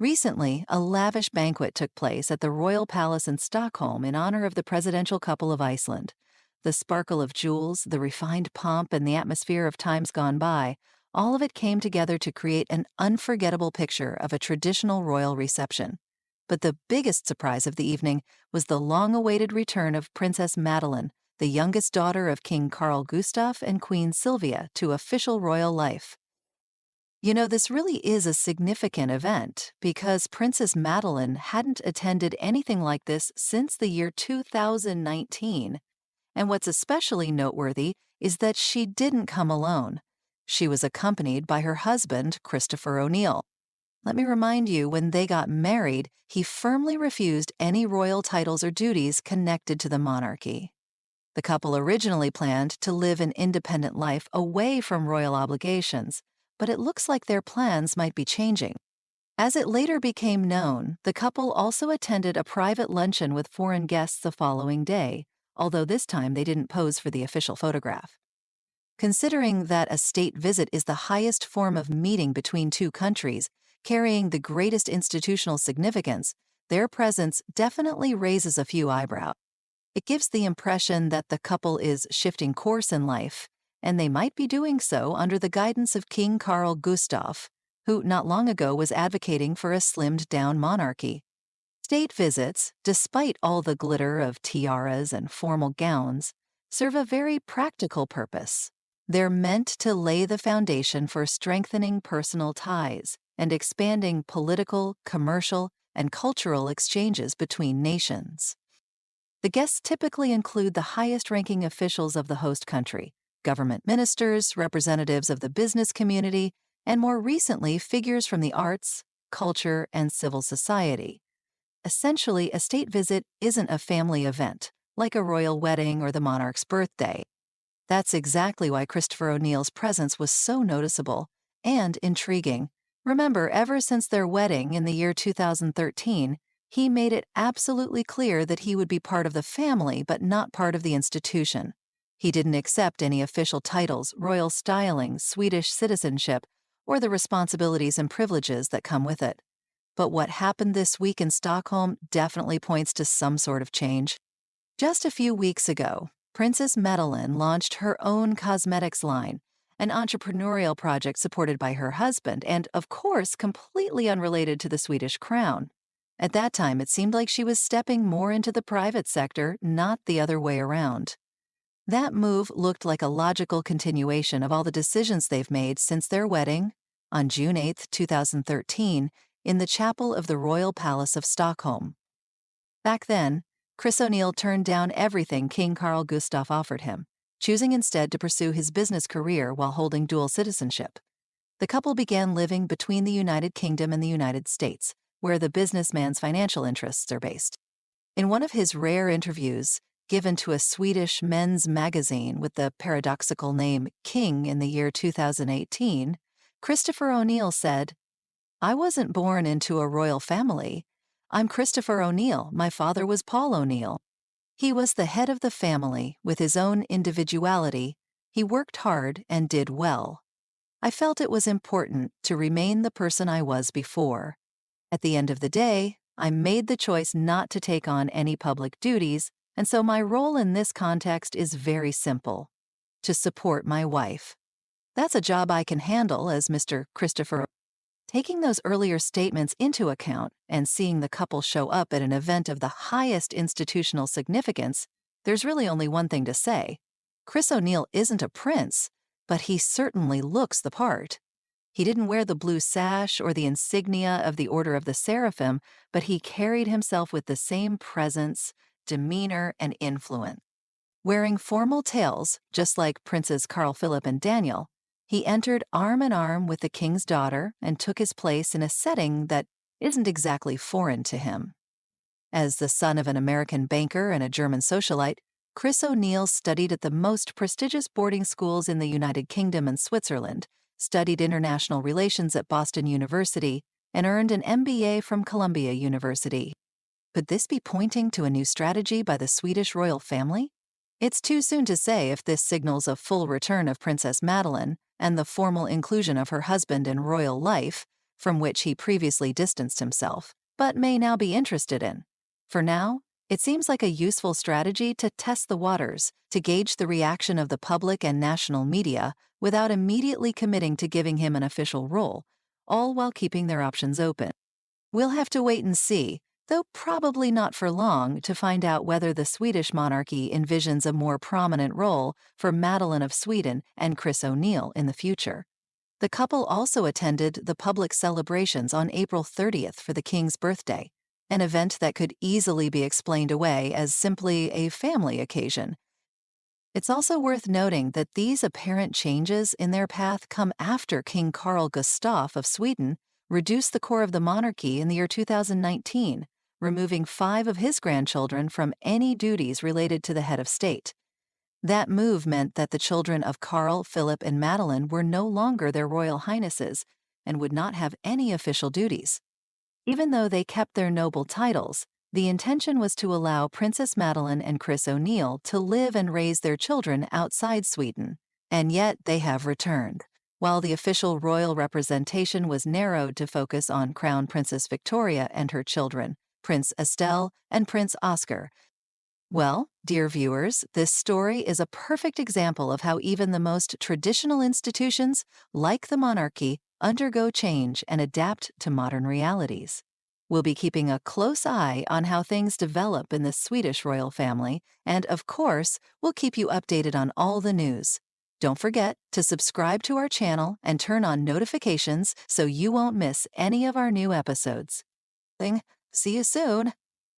Recently, a lavish banquet took place at the Royal Palace in Stockholm in honor of the presidential couple of Iceland. The sparkle of jewels, the refined pomp, and the atmosphere of times gone by, all of it came together to create an unforgettable picture of a traditional royal reception. But the biggest surprise of the evening was the long-awaited return of Princess Madeleine, the youngest daughter of King Carl Gustaf and Queen Sylvia, to official royal life. You know, this really is a significant event because Princess Madeleine hadn't attended anything like this since the year 2019. And what's especially noteworthy is that she didn't come alone. She was accompanied by her husband, Christopher O'Neill. Let me remind you, when they got married, he firmly refused any royal titles or duties connected to the monarchy. The couple originally planned to live an independent life away from royal obligations, but it looks like their plans might be changing. As it later became known, the couple also attended a private luncheon with foreign guests the following day, although this time they didn't pose for the official photograph. Considering that a state visit is the highest form of meeting between two countries, carrying the greatest institutional significance, their presence definitely raises a few eyebrows. It gives the impression that the couple is shifting course in life, and they might be doing so under the guidance of King Carl Gustaf, who not long ago was advocating for a slimmed-down monarchy. State visits, despite all the glitter of tiaras and formal gowns, serve a very practical purpose. They're meant to lay the foundation for strengthening personal ties and expanding political, commercial, and cultural exchanges between nations. The guests typically include the highest-ranking officials of the host country, government ministers, representatives of the business community, and more recently, figures from the arts, culture, and civil society. Essentially, a state visit isn't a family event, like a royal wedding or the monarch's birthday. That's exactly why Christopher O'Neill's presence was so noticeable and intriguing. Remember, ever since their wedding in the year 2013, he made it absolutely clear that he would be part of the family but not part of the institution. He didn't accept any official titles, royal styling, Swedish citizenship, or the responsibilities and privileges that come with it. But what happened this week in Stockholm definitely points to some sort of change. Just a few weeks ago, Princess Madeleine launched her own cosmetics line, an entrepreneurial project supported by her husband and, of course, completely unrelated to the Swedish crown. At that time, it seemed like she was stepping more into the private sector, not the other way around. That move looked like a logical continuation of all the decisions they've made since their wedding, on June 8, 2013, in the chapel of the Royal Palace of Stockholm. Back then, Chris O'Neill turned down everything King Carl Gustaf offered him, choosing instead to pursue his business career while holding dual citizenship. The couple began living between the United Kingdom and the United States, where the businessman's financial interests are based. In one of his rare interviews, given to a Swedish men's magazine with the paradoxical name King in the year 2018, Christopher O'Neill said, "I wasn't born into a royal family. I'm Christopher O'Neill. My father was Paul O'Neill. He was the head of the family with his own individuality. He worked hard and did well. I felt it was important to remain the person I was before. At the end of the day, I made the choice not to take on any public duties, and so my role in this context is very simple: to support my wife. That's a job I can handle as Mr. Christopher." Taking those earlier statements into account and seeing the couple show up at an event of the highest institutional significance, there's really only one thing to say. Chris O'Neill isn't a prince, but he certainly looks the part. He didn't wear the blue sash or the insignia of the Order of the Seraphim, but he carried himself with the same presence, demeanor, and influence. Wearing formal tails, just like Princes Carl Philip and Daniel, he entered arm in arm with the king's daughter and took his place in a setting that isn't exactly foreign to him. As the son of an American banker and a German socialite, Chris O'Neill studied at the most prestigious boarding schools in the United Kingdom and Switzerland, studied international relations at Boston University, and earned an MBA from Columbia University. Could this be pointing to a new strategy by the Swedish royal family? It's too soon to say if this signals a full return of Princess Madeleine and the formal inclusion of her husband in royal life, from which he previously distanced himself, but may now be interested in. For now, it seems like a useful strategy to test the waters, to gauge the reaction of the public and national media without immediately committing to giving him an official role, all while keeping their options open. We'll have to wait and see, though probably not for long, to find out whether the Swedish monarchy envisions a more prominent role for Madeleine of Sweden and Chris O'Neill in the future. The couple also attended the public celebrations on April 30th for the king's birthday, an event that could easily be explained away as simply a family occasion. It's also worth noting that these apparent changes in their path come after King Carl Gustaf of Sweden reduced the core of the monarchy in the year 2019, removing 5 of his grandchildren from any duties related to the head of state. That move meant that the children of Carl, Philip, and Madeleine were no longer their royal highnesses and would not have any official duties. Even though they kept their noble titles, the intention was to allow Princess Madeleine and Chris O'Neill to live and raise their children outside Sweden, and yet they have returned. While the official royal representation was narrowed to focus on Crown Princess Victoria and her children, Prince Estelle and Prince Oscar. Well, dear viewers, this story is a perfect example of how even the most traditional institutions, like the monarchy, undergo change and adapt to modern realities. We'll be keeping a close eye on how things develop in the Swedish royal family, and of course, we'll keep you updated on all the news. Don't forget to subscribe to our channel and turn on notifications so you won't miss any of our new episodes. See you soon!